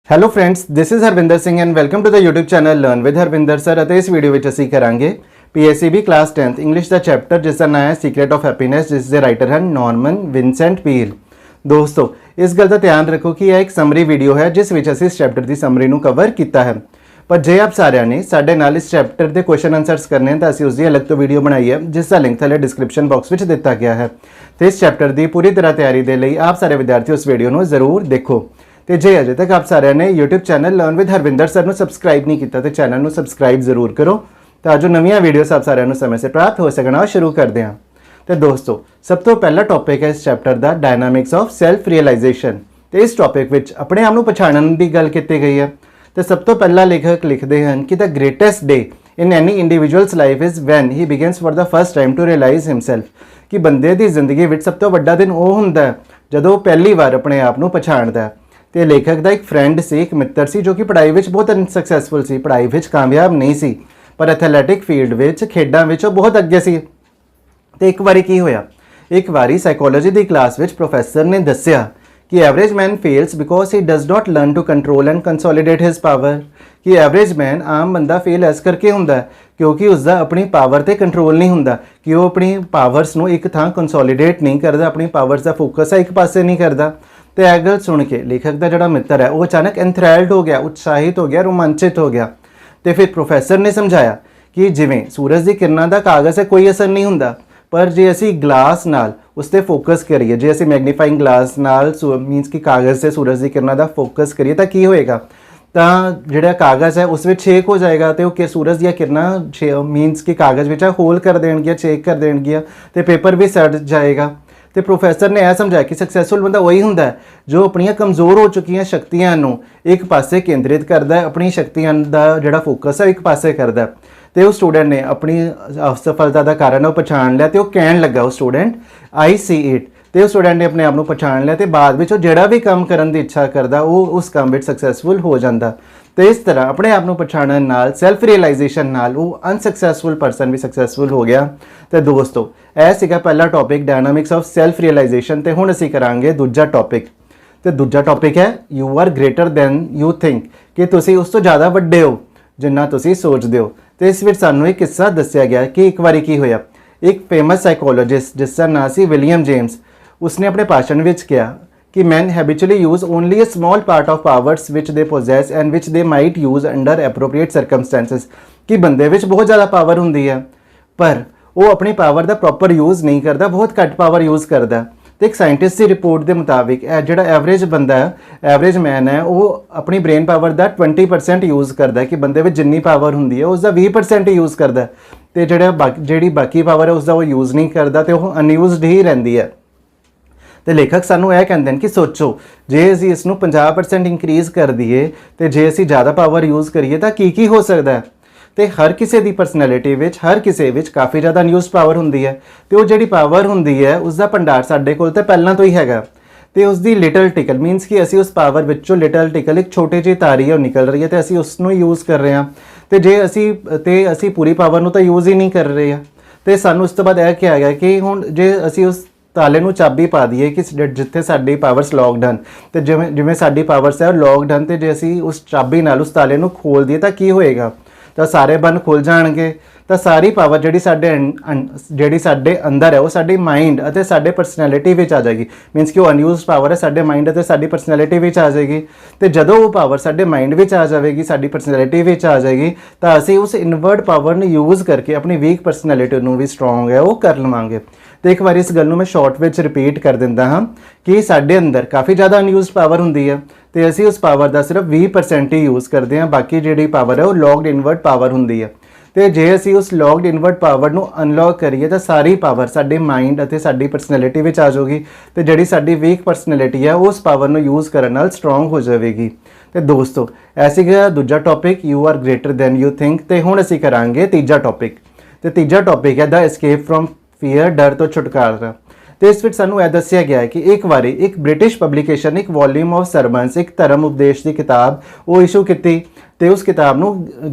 Hello friends, this is Harvinder Singh and welcome to the YouTube channel learn with Harvinder sir. ਅਤੇ ਇਸ video ਵਿੱਚ ਅਸੀਂ ਕਰਾਂਗੇ PSEB ਕਲਾਸ 10th ਇੰਗਲਿਸ਼ ਦਾ ਚੈਪਟਰ ਜਿਸ ਦਾ ਨਾਮ ਹੈ ਸੀਕ੍ਰੇਟ ਆਫ ਹੈਪੀਨੈਸ, ਜਿਸ ਦੇ ਰਾਈਟਰ ਹਨ ਨॉर्मन ਵਿੰਸੈਂਟ ਪੀਲ। ਦੋਸਤੋ, ਇਸ ਗੱਲ ਦਾ ਧਿਆਨ ਰੱਖੋ ਕਿ ਇਹ ਇੱਕ ਸਮਰੀ ਵੀਡੀਓ ਹੈ ਜਿਸ ਵਿੱਚ ਅਸੀਂ ਇਸ ਚੈਪਟਰ ਦੀ ਸਮਰੀ ਨੂੰ ਕਵਰ ਕੀਤਾ ਹੈ। ਪਰ ਜੇ ਆਪ ਸਾਰਿਆਂ ਨੇ ਸਾਡੇ ਨਾਲ ਇਸ ਚੈਪਟਰ ਦੇ ਕੁਐਸਚਨ ਆਨਸਰਸ ਕਰਨੇ ਹਨ ਤਾਂ ਅਸੀਂ ਉਸ ਦੀ ਅਲੱਗ ਤੋਂ ਵੀਡੀਓ ਬਣਾਈ ਹੈ ਜਿਸ ਦਾ ਲਿੰਕ ਥੱਲੇ ਡਿਸਕ੍ਰਿਪਸ਼ਨ ਬਾਕਸ ਵਿੱਚ ਦਿੱਤਾ ਗਿਆ ਹੈ। ਤੇ ਇਸ ਚੈਪਟਰ ਦੀ ਪੂਰੀ ਤਰ੍ਹਾਂ ਤਿਆਰੀ ਦੇ ਲਈ ਆਪ ਸਾਰੇ ਵਿਦਿਆਰਥੀ ਉਸ ਵੀਡੀਓ ਨੂੰ ਜ਼ਰੂਰ ਦੇਖੋ। तो जे अजे तक आप सारे ने YouTube channel learn with Harvinder sir को सबसक्राइब नहीं किया तो चैनल को सबसक्राइब जरूर करो तो जो नवीं वीडियोस आप सारे समय से प्राप्त हो सकना शुरू करते हैं। तो दोस्तों, सब तो पहला टॉपिक है इस चैप्टर का डायनामिक्स ऑफ सैल्फ रियलाइजेशन। तो इस टॉपिक में अपने आप को पछाणन की गल की गई है। तो सब तो पहला लेखक लिखते हैं कि the greatest day in any individual's life is when he begins for the first time to realize himself. कि बंदे की जिंदगी में सब तो वड्डा दिन वो होंदा है जदों पहली बार अपने आप को पछाणदा है। तो लेखक का एक फ्रेंड से, एक मित्र से जो कि पढ़ाई में बहुत अनसक्सैसफुल सी, पढ़ाई में कामयाब नहीं सी, पर एथलैटिक फील्ड में खेडों में बहुत अगे सी। तो एक बारी की होया, एक बारी साइकोलॉजी की क्लास में प्रोफैसर ने दस्या कि average man fails because he does not learn to control and consolidate his power. कि एवरेज मैन आम बंदा फेल इस करके होंदा क्योंकि उसका अपनी पावर पर कंट्रोल नहीं होंदा, कि वो अपनी पावर्स को एक थां कंसोलीडेट नहीं करता, अपनी पावर्स का फोकस है एक पासे नहीं करता। तो यह गल सुन के लेखक का जोड़ा मित्र है वो अचानक एंथरैल्ड हो गया, उत्साहित हो गया, रोमांचित हो गया। तो फिर प्रोफैसर ने समझाया कि जिवें सूरज की किरणों का कागज़ है कोई असर नहीं होंदा, पर जे असी ग्लास नाल उस पर फोकस करिए, जे असी मैगनीफाइंग ग्लास नाल मीनस कि कागज़ से सूरज की किरणों का फोकस करिए तो की होएगा, तो जोड़ा कागज़ है उस छेक हो जाएगा। तो सूरज दी किरणा मीनस कि कागज़ में होल कर देणगियां, छेक कर देणगियां, तो पेपर भी सड़ जाएगा। तो प्रोफैसर ने यह समझाया कि सक्सैसफुल बंदा वही होंदा है जो अपन कमज़ोर हो चुकी शक्तियां एक पासे केंद्रित करता है, अपनी शक्तियां का जोड़ा फोकस है एक पासे करता है। तो उस स्टूडेंट ने अपनी असफलता का कारण पछाण लिया। तो वह कहन लगा उस स्टूडेंट आई सी इट। तो उस स्टूडेंट ने अपने आप को पछाण लिया। तो बाद में जोड़ा भी काम करने की इच्छा करता वो उस काम में सक्सैसफुल हो जाता। तो इस तरह अपने आप को पछाणन नाल सैल्फ रियलाइजेशन नाल वो अनसक्सैसफुल परसन भी सक्सैसफुल हो गया। तो दोस्तों, यह सीगा पहला topic dynamics of self realisation. तो हुण असीं करांगे दूजा टॉपिक। तो दूजा टॉपिक है you are greater than you think, कि तुसीं उस तो ज़्यादा वड्डे हो जिन्ना तुसीं सोचदे हो। तो इस विच सानूं एक किस्सा दस्सिया गया कि एक बारी की होया, एक फेमस साइकोलॉजिस्ट जिसका नाम सी विलियम जेम्स, उसने अपने भाषण में कहा कि man habitually use only a small part of powers which they possess and which they might use under appropriate circumstances. कि बंदे विच बहुत ज़्यादा पावर होंदी है पर वो अपनी पावर का प्रॉपर यूज़ नहीं करता, बहुत घट पावर यूज़ करता। तो एक साइंटिस्ट की रिपोर्ट के मुताबिक जो एवरेज बंदा है, एवरेज मैन है, वो अपनी ब्रेन पावर का 20% यूज़ करता है। कि बंदे में जिन्नी पावर होंदी है उसका 20% ही यूज़ करता है। तो जी बाकी पावर है उसका वो यूज़ नहीं करता, तो वो अनयूजड ही रही है। तो लेखक सानू यह कहते हैं कि सोचो जे असी इसनूं 50% इंक्रीज़ कर दिए तो जे असी ज़्यादा पावर यूज़ करिए तो की हो सकता है। तो हर किसी की परसनैलिटी विच हर किसी विच काफ़ी ज़्यादा अनयूज्ड पावर होंदी है। तो वो जिहड़ी पावर होंदी है उसका भंडार साडे कोल तो पहलां तो ही हैगा। तो उसकी लिटल टिकल मीनस कि असी उस पावर विचों लिटल टिकल एक छोटी जी तारी है निकल रही है तो असी उसनूं यूज़ कर रहे हैं। तो जे असी पूरी पावर नूं तो यूज़ ही नहीं कर रहे हैं। तो सानूं उस तो बाद यह कहा गया कि हुण जे असी उस ताले नूं चाबी पा दईए कि जिथे साडी पावर्स लॉकड हैं, तो जिवें साडी पावर्स है लॉकड हैं, तो जे असी उस चाबी नाल उस ताले नूं खोल दईए तो की होएगा, तो सारे बंद खुल जाणगे। तो सारी पावर जिहड़ी साडे अंदर है वो साडी माइंड अते साडे परसनैलिटी विच आ जाएगी। मीनस कि वो अनयूज्ड पावर है साडे माइंड अते साडी परसनैलिटी विच आ जाएगी। तो जदों वो पावर साडे माइंड विच आ जाएगी, साडी परसनैलिटी विच आ जाएगी, तो असी उस इनवर्ट पावर ने यूज़ करके अपनी वीक परसनैलिटी नूं भी स्ट्रोंग है वो कर लवांगे। तो एक बार इस गल नूं मैं शॉर्ट विच रिपीट कर दिंदा हाँ कि साडे अंदर काफ़ी ज़्यादा अनयूज्ड पावर होंदी है। तो असी उस पावर का सिर्फ 20% ही यूज़ करते हैं, बाकी जिहड़ी पावर है वो लॉकड इनवर्ट पावर होंदी है। तो जे असी उस लॉकड इनवर्ट पावर नूं अनलॉक करिए तो सारी पावर साडे माइंड अते साडी परसनैलिटी विच आ जाएगी। तो जिहड़ी साडी वीक परसनैलिटी है उस पावर नूं यूज़ करन नाल स्ट्रोंग हो जाएगी। तो दोस्तों, ऐसी गया दूजा topic you are greater than you think. तो हुण असी करांगे तीजा टॉपिक। तो तीजा टॉपिक है द एस्केप फ्रॉम फियर, डर तो छुटकारा। तो इस विच सानू यह दस्सिया गया है कि एक बारी एक ब्रिटिश पब्लिकेशन एक वॉल्यूम ऑफ सरमन्स एक धर्म उपदेश की किताब वो इशू की। तो उस किताब नूं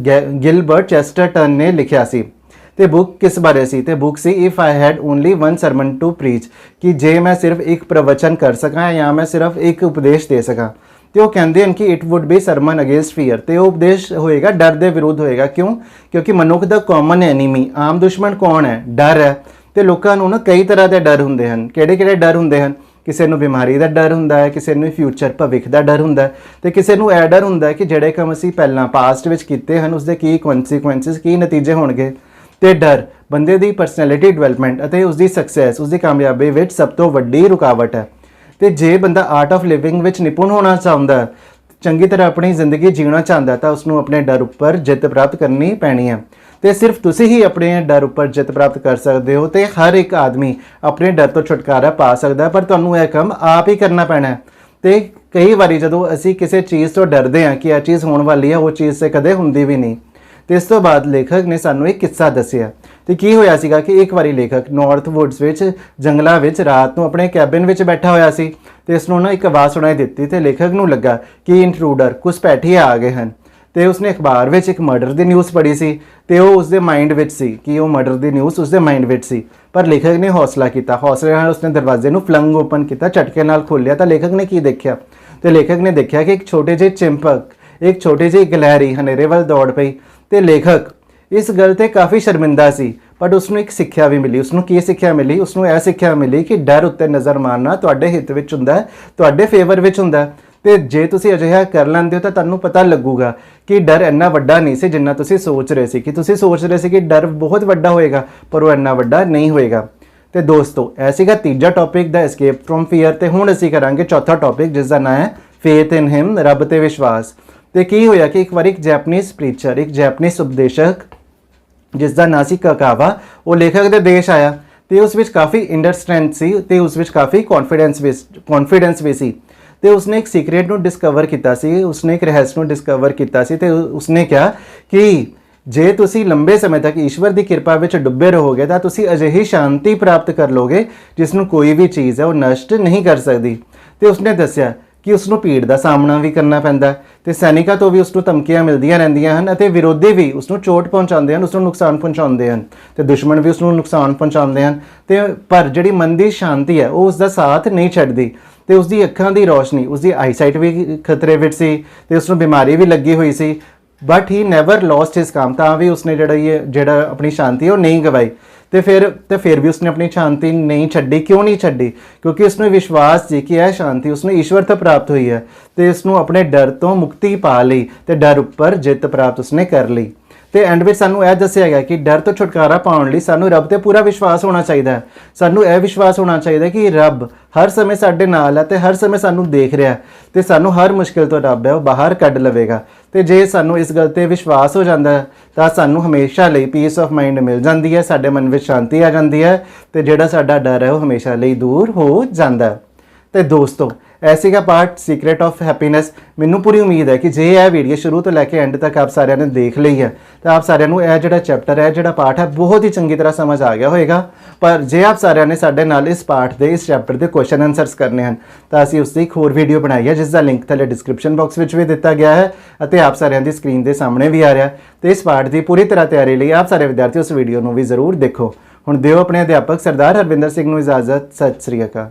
गिलबर्ट चेस्टरटन ने लिखिया सी। तो बुक किस बारे सी? तो बुक सी if I had only one sermon to preach, कि जे मैं सिर्फ एक प्रवचन कर सका या मैं सिर्फ एक उपदेश दे सका। ਤੇ ਉਹ ਕਹਿੰਦੇ ਹਨ ਕਿ it wood B sermon against fear, ਤੇ ਉਹ ਉਪਦੇਸ਼ ਹੋਏਗਾ ਡਰ ਦੇ ਵਿਰੁੱਧ ਹੋਏਗਾ। ਕਿਉਂ? ਕਿਉਂਕਿ ਮਨੁੱਖ ਦਾ ਕਾਮਨ ਐਨੀਮੀ, ਆਮ ਦੁਸ਼ਮਣ ਕੌਣ ਹੈ? ਡਰ ਹੈ। ਤੇ ਲੋਕਾਂ ਨੂੰ ਨਾ ਕਈ ਤਰ੍ਹਾਂ ਦੇ ਡਰ ਹੁੰਦੇ ਹਨ। ਕਿਹੜੇ ਡਰ ਹੁੰਦੇ ਹਨ? ਕਿਸੇ ਨੂੰ ਬਿਮਾਰੀ ਦਾ ਡਰ ਹੁੰਦਾ ਹੈ, ਕਿਸੇ ਨੂੰ ਫਿਊਚਰ ਭਵਿੱਖ ਦਾ ਡਰ ਹੁੰਦਾ ਹੈ, ਤੇ ਕਿਸੇ ਨੂੰ ਇਹ ਡਰ ਹੁੰਦਾ ਹੈ ਕਿ ਜਿਹੜੇ ਕੰਮ ਅਸੀਂ ਪਹਿਲਾਂ ਪਾਸਟ ਵਿੱਚ ਕੀਤੇ ਹਨ ਉਸਦੇ ਕੀ ਕਨਸੀਕੁਐਂਸਿਸ, ਕੀ ਨਤੀਜੇ ਹੋਣਗੇ। ਤੇ ਡਰ ਬੰਦੇ ਦੀ ਪਰਸਨੈਲਿਟੀ ਡਿਵੈਲਪਮੈਂਟ ਅਤੇ ਉਸਦੀ ਸਕਸੈਸ, ਉਸਦੀ ਕਾਮਯਾਬੀ ਵਿੱਚ ਸਭ ਤੋਂ ਵੱਡੀ ਰੁਕਾਵਟ ਹੈ। ਤੇ ਜੇ ਬੰਦਾ ਆਰਟ ਆਫ ਲਿਵਿੰਗ ਵਿੱਚ ਨਿਪੁੰਨ ਹੋਣਾ ਚਾਹੁੰਦਾ, ਚੰਗੀ ਤਰ੍ਹਾਂ ਆਪਣੀ ਜ਼ਿੰਦਗੀ ਜੀਣਾ ਚਾਹੁੰਦਾ, ਤਾਂ ਉਸਨੂੰ ਆਪਣੇ ਡਰ ਉੱਪਰ ਜਿੱਤ ਪ੍ਰਾਪਤ ਕਰਨੀ ਪੈਣੀ ਹੈ। ਤੇ ਸਿਰਫ ਤੁਸੀਂ ਹੀ ਆਪਣੇ ਡਰ ਉੱਪਰ ਜਿੱਤ ਪ੍ਰਾਪਤ ਕਰ ਸਕਦੇ ਹੋ। ਤੇ ਹਰ ਇੱਕ ਆਦਮੀ ਆਪਣੇ ਡਰ ਤੋਂ ਛੁਟਕਾਰਾ ਪਾ ਸਕਦਾ, ਪਰ ਤੁਹਾਨੂੰ ਇਹ ਕੰਮ ਆਪ ਹੀ ਕਰਨਾ ਪੈਣਾ ਹੈ। ਤੇ ਕਈ ਵਾਰੀ ਜਦੋਂ ਅਸੀਂ ਕਿਸੇ ਚੀਜ਼ ਤੋਂ ਡਰਦੇ ਹਾਂ ਕਿ ਇਹ ਚੀਜ਼ ਹੋਣ ਵਾਲੀ ਹੈ, ਉਹ ਚੀਜ਼ ਤੇ ਕਦੇ ਹੁੰਦੀ ਵੀ ਨਹੀਂ। ਤੇ ਇਸ ਤੋਂ ਬਾਅਦ ਲੇਖਕ ਨੇ ਸਾਨੂੰ ਇੱਕ ਕਿੱਸਾ ਦੱਸਿਆ। ਤੇ ਕੀ ਹੋਇਆ ਸੀਗਾ ਕਿ ਇੱਕ ਵਾਰੀ ਲੇਖਕ ਨਾਰਥ ਵੁੱਡਸ ਵਿੱਚ, ਜੰਗਲਾਂ ਵਿੱਚ ਰਾਤ ਨੂੰ ਆਪਣੇ ਕੈਬਿਨ ਵਿੱਚ ਬੈਠਾ ਹੋਇਆ ਸੀ, ਤੇ ਇਸ ਨੂੰ ਨਾ ਇੱਕ ਆਵਾਜ਼ ਸੁਣਾਈ ਦਿੱਤੀ। ਤੇ ਲੇਖਕ ਨੂੰ ਲੱਗਾ ਕਿ ਇੰਟਰੂਡਰ, ਘੁਸਪੈਠੀਏ ਆ ਗਏ ਹਨ। ਤੇ ਉਸਨੇ ਅਖਬਾਰ ਵਿੱਚ ਇੱਕ ਮਰਡਰ ਦੀ ਨਿਊਜ਼ ਪੜ੍ਹੀ ਸੀ, ਤੇ ਉਹ ਉਸਦੇ ਮਾਈਂਡ ਵਿੱਚ ਸੀ ਕਿ ਉਹ ਮਰਡਰ ਦੀ ਨਿਊਜ਼ ਉਸਦੇ ਮਾਈਂਡ ਵਿੱਚ ਸੀ। ਪਰ ਲੇਖਕ ਨੇ ਹੌਸਲਾ ਕੀਤਾ, ਹੌਸਲੇ ਨਾਲ ਉਸਨੇ ਦਰਵਾਜ਼ੇ ਨੂੰ ਫਲੰਗ ਓਪਨ ਕੀਤਾ, ਝਟਕੇ ਨਾਲ ਖੋਲ੍ਹਿਆ। ਤਾਂ ਲੇਖਕ ਨੇ ਕੀ ਦੇਖਿਆ? ਤੇ ਲੇਖਕ ਨੇ ਦੇਖਿਆ ਕਿ ਇੱਕ ਛੋਟੇ ਜਿਹੇ ਚਿੰਪਕ, ਇੱਕ ਛੋਟੀ ਜਿਹੀ ਗਿਲਹਰੀ ਹਨੇਰੇ ਵੱਲ ਦੌੜ ਪਈ। ਤੇ ਲੇਖਕ ਇਸ ਗੱਲ ਤੇ ਕਾਫੀ ਸ਼ਰਮਿੰਦਾ ਸੀ, ਬਟ ਉਸਨੂੰ ਇੱਕ ਸਿੱਖਿਆ ਵੀ ਮਿਲੀ। ਉਸਨੂੰ ਕੀ ਸਿੱਖਿਆ ਮਿਲੀ? ਉਸਨੂੰ ਇਹ ਸਿੱਖਿਆ ਮਿਲੀ ਕਿ ਡਰ ਉੱਤੇ ਨਜ਼ਰ ਮਾਰਨਾ ਤੁਹਾਡੇ ਹਿੱਤ ਵਿੱਚ ਹੁੰਦਾ ਹੈ, ਤੁਹਾਡੇ ਫੇਵਰ ਵਿੱਚ ਹੁੰਦਾ ਹੈ। ਤੇ ਜੇ ਤੁਸੀਂ ਅਜਿਹਾ ਕਰ ਲੈਂਦੇ ਹੋ ਤਾਂ ਤੁਹਾਨੂੰ ਪਤਾ ਲੱਗੂਗਾ ਕਿ ਡਰ ਇੰਨਾ ਵੱਡਾ ਨਹੀਂ ਸੀ ਜਿੰਨਾ ਤੁਸੀਂ ਸੋਚ ਰਹੇ ਸੀ। ਕਿ ਤੁਸੀਂ ਸੋਚ ਰਹੇ ਸੀ ਕਿ ਡਰ ਬਹੁਤ ਵੱਡਾ ਹੋਏਗਾ, ਪਰ ਉਹ ਇੰਨਾ ਵੱਡਾ ਨਹੀਂ ਹੋਏਗਾ। ਤੇ ਦੋਸਤੋ, ਇਹ ਸੀਗਾ ਤੀਜਾ topic the escape from fear. ਤੇ ਹੁਣ ਅਸੀਂ ਕਰਾਂਗੇ ਚੌਥਾ ਟੌਪਿਕ, ਜਿਸ ਦਾ ਨਾਂ ਹੈ ਫੇਥ ਇਨ ਹਿਮ, ਰੱਬ ਤੇ ਵਿਸ਼ਵਾਸ। ਤੇ ਕੀ ਹੋਇਆ ਕਿ ਇੱਕ ਵਾਰ ਇੱਕ ਜੈਪਨੀਜ਼ ਪ੍ਰੀਚਰ, ਇੱਕ ਜੈਪਨੀਜ਼ ਉਪਦੇਸ਼ਕ, ਜਿਸ ਦਾ ਨਾਂ ਸੀ ਕਕਾਵਾ, ਉਹ ਲੇਖਕ ਦੇ ਦੇਸ਼ ਆਇਆ। ਤੇ ਉਸ ਵਿੱਚ ਕਾਫੀ ਇੰਨਰ ਸਟਰੈਂਥ ਸੀ, ਤੇ ਉਸ ਵਿੱਚ ਕਾਫੀ ਕੌਨਫੀਡੈਂਸ ਵੀ ਸੀ। ਤੇ ਉਸਨੇ ਇੱਕ ਸੀਕ੍ਰੇਟ ਨੂੰ ਡਿਸਕਵਰ ਕੀਤਾ ਸੀ, ਉਸਨੇ ਇੱਕ ਰਹੱਸ ਨੂੰ ਡਿਸਕਵਰ ਕੀਤਾ ਸੀ। ਤੇ ਉਸਨੇ ਕਿਹਾ ਕਿ ਜੇ ਤੁਸੀਂ ਲੰਬੇ ਸਮੇਂ ਤੱਕ ਈਸ਼ਵਰ ਦੀ ਕਿਰਪਾ ਵਿੱਚ ਡੁੱਬੇ ਰਹੋਗੇ ਤਾਂ ਤੁਸੀਂ ਅਜਿਹੀ ਸ਼ਾਂਤੀ ਪ੍ਰਾਪਤ ਕਰ ਲੋਗੇ ਜਿਸ ਨੂੰ ਕੋਈ ਵੀ ਚੀਜ਼ ਹੈ ਉਹ ਨਸ਼ਟ ਨਹੀਂ ਕਰ ਸਕਦੀ। ਤੇ ਉਸਨੇ ਦੱਸਿਆ ਕਿ ਉਸਨੂੰ ਭੀੜ ਦਾ ਸਾਹਮਣਾ ਵੀ ਕਰਨਾ ਪੈਂਦਾ, ਤੇ ਸੈਨਿਕਾਂ ਤੋਂ ਵੀ ਉਸਨੂੰ ਧਮਕੀਆਂ ਮਿਲਦੀਆਂ ਰਹਿੰਦੀਆਂ ਹਨ, ਅਤੇ ਵਿਰੋਧੀ ਵੀ ਉਸਨੂੰ ਚੋਟ ਪਹੁੰਚਾਉਂਦੇ ਹਨ, ਉਸਨੂੰ ਨੁਕਸਾਨ ਪਹੁੰਚਾਉਂਦੇ ਹਨ, ਤੇ ਦੁਸ਼ਮਣ ਵੀ ਉਸਨੂੰ ਨੁਕਸਾਨ ਪਹੁੰਚਾਉਂਦੇ ਹਨ। ਤੇ ਪਰ ਜਿਹੜੀ ਮਨ ਦੀ ਸ਼ਾਂਤੀ ਹੈ ਉਹ ਉਸਦਾ ਸਾਥ ਨਹੀਂ ਛੱਡਦੀ। ਤੇ ਉਸਦੀ ਅੱਖਾਂ ਦੀ ਰੋਸ਼ਨੀ, ਉਸਦੀ ਆਈਸਾਈਟ ਵੀ ਖਤਰੇ ਵਿੱਚ ਸੀ, ਤੇ ਉਸਨੂੰ ਬਿਮਾਰੀ ਵੀ ਲੱਗੀ ਹੋਈ ਸੀ, ਬਟ ਹੀ ਨੈਵਰ ਲੌਸਟ ਹਿਸ ਕਾਮ। ਤਾਂ ਵੀ ਉਸਨੇ ਜਿਹੜਾ ਆਪਣੀ ਸ਼ਾਂਤੀ ਉਹ ਨਹੀਂ ਗਵਾਈ। ਤੇ ਫਿਰ ਵੀ ਉਸਨੇ ਆਪਣੀ ਸ਼ਾਂਤੀ ਨਹੀਂ ਛੱਡੀ। ਕਿਉਂ ਨਹੀਂ ਛੱਡੀ? ਕਿਉਂਕਿ ਉਸਨੂੰ ਵਿਸ਼ਵਾਸ ਸੀ ਕਿ ਇਹ ਸ਼ਾਂਤੀ ਉਸਨੂੰ ਈਸ਼ਵਰ ਤੋਂ ਪ੍ਰਾਪਤ ਹੋਈ ਹੈ, ਤੇ ਉਸਨੂੰ ਆਪਣੇ ਡਰ ਤੋਂ ਮੁਕਤੀ ਪਾ ਲਈ, ਤੇ ਡਰ ਉੱਪਰ ਜਿੱਤ ਪ੍ਰਾਪਤ ਉਸਨੇ ਕਰ ਲਈ। ਤੇ ਐਂਡ ਵਿੱਚ ਸਾਨੂੰ ਇਹ ਦੱਸਿਆ ਗਿਆ ਕਿ ਡਰ ਤੋਂ ਛੁਟਕਾਰਾ ਪਾਉਣ ਲਈ ਸਾਨੂੰ ਰੱਬ ਤੇ ਪੂਰਾ ਵਿਸ਼ਵਾਸ ਹੋਣਾ ਚਾਹੀਦਾ ਹੈ। ਸਾਨੂੰ ਇਹ ਵਿਸ਼ਵਾਸ ਹੋਣਾ ਚਾਹੀਦਾ ਕਿ ਰੱਬ ਹਰ ਸਮੇਂ ਸਾਡੇ ਨਾਲ ਹੈ, ਤੇ ਹਰ ਸਮੇਂ ਸਾਨੂੰ ਦੇਖ ਰਿਹਾ, ਤੇ ਸਾਨੂੰ ਹਰ ਮੁਸ਼ਕਿਲ ਤੋਂ ਰੱਬ ਹੈ ਉਹ ਬਾਹਰ ਕੱਢ ਲਵੇਗਾ। ਤੇ ਜੇ ਸਾਨੂੰ ਇਸ ਗੱਲ ਤੇ ਵਿਸ਼ਵਾਸ ਹੋ ਜਾਂਦਾ ਹੈ ਤਾਂ ਸਾਨੂੰ ਹਮੇਸ਼ਾ ਲਈ ਪੀਸ ਆਫ ਮਾਈਂਡ ਮਿਲ ਜਾਂਦੀ ਹੈ, ਸਾਡੇ ਮਨ ਵਿੱਚ ਸ਼ਾਂਤੀ ਆ ਜਾਂਦੀ ਹੈ, ਤੇ ਜਿਹੜਾ ਸਾਡਾ ਡਰ ਹੈ ਉਹ ਹਮੇਸ਼ਾ ਲਈ ਦੂਰ ਹੋ ਜਾਂਦਾ ਹੈ। ਤੇ ਦੋਸਤੋ, ਇਹ ਸੀਗਾ ਪਾਰਟ ਸੀਕ੍ਰੇਟ ਆਫ ਹੈਪੀਨੈਸ। ਮੈਨੂੰ ਪੂਰੀ ਉਮੀਦ ਹੈ ਕਿ ਜੇ ਇਹ ਵੀਡੀਓ ਸ਼ੁਰੂ ਤੋਂ ਲੈ ਕੇ ਐਂਡ ਤੱਕ ਆਪ ਸਾਰਿਆਂ ਨੇ ਦੇਖ ਲਈ ਹੈ ਤਾਂ ਆਪ ਸਾਰਿਆਂ ਨੂੰ ਇਹ ਜਿਹੜਾ ਚੈਪਟਰ ਹੈ, ਜਿਹੜਾ ਪਾਰਟ ਹੈ, ਬਹੁਤ ਹੀ ਚੰਗੀ ਤਰ੍ਹਾਂ ਸਮਝ ਆ ਗਿਆ ਹੋਵੇਗਾ। ਪਰ ਜੇ ਆਪ ਸਾਰਿਆਂ ਨੇ ਸਾਡੇ ਨਾਲ ਇਸ ਪਾਰਟ ਦੇ, ਇਸ ਚੈਪਟਰ ਦੇ ਕੁਐਸਚਨ ਆਨਸਰਸ ਕਰਨੇ ਹਨ ਤਾਂ ਅਸੀਂ ਉਸ ਦੀ ਇੱਕ ਹੋਰ ਵੀਡੀਓ ਬਣਾਈ ਹੈ, ਜਿਸ ਦਾ ਲਿੰਕ ਥੱਲੇ ਡਿਸਕ੍ਰਿਪਸ਼ਨ ਬਾਕਸ ਵਿੱਚ ਵੀ ਦਿੱਤਾ ਗਿਆ ਹੈ, ਅਤੇ ਆਪ ਸਾਰਿਆਂ ਦੀ ਸਕਰੀਨ ਦੇ ਸਾਹਮਣੇ ਵੀ ਆ ਰਿਹਾ। ਤੇ ਇਸ ਪਾਰਟ ਦੀ ਪੂਰੀ ਤਰ੍ਹਾਂ ਤਿਆਰੀ ਲਈ ਆਪ ਸਾਰੇ ਵਿਦਿਆਰਥੀ ਉਸ ਵੀਡੀਓ ਨੂੰ ਵੀ ਜ਼ਰੂਰ ਦੇਖੋ। ਹੁਣ ਦਿਓ ਆਪਣੇ ਅਧਿਆਪਕ ਸਰਦਾਰ ਹਰਵਿੰਦਰ ਸਿੰਘ ਨੂੰ ਇਜਾਜ਼ਤ। ਸਤਿ ਸ੍ਰੀ ਅਕਾਲ।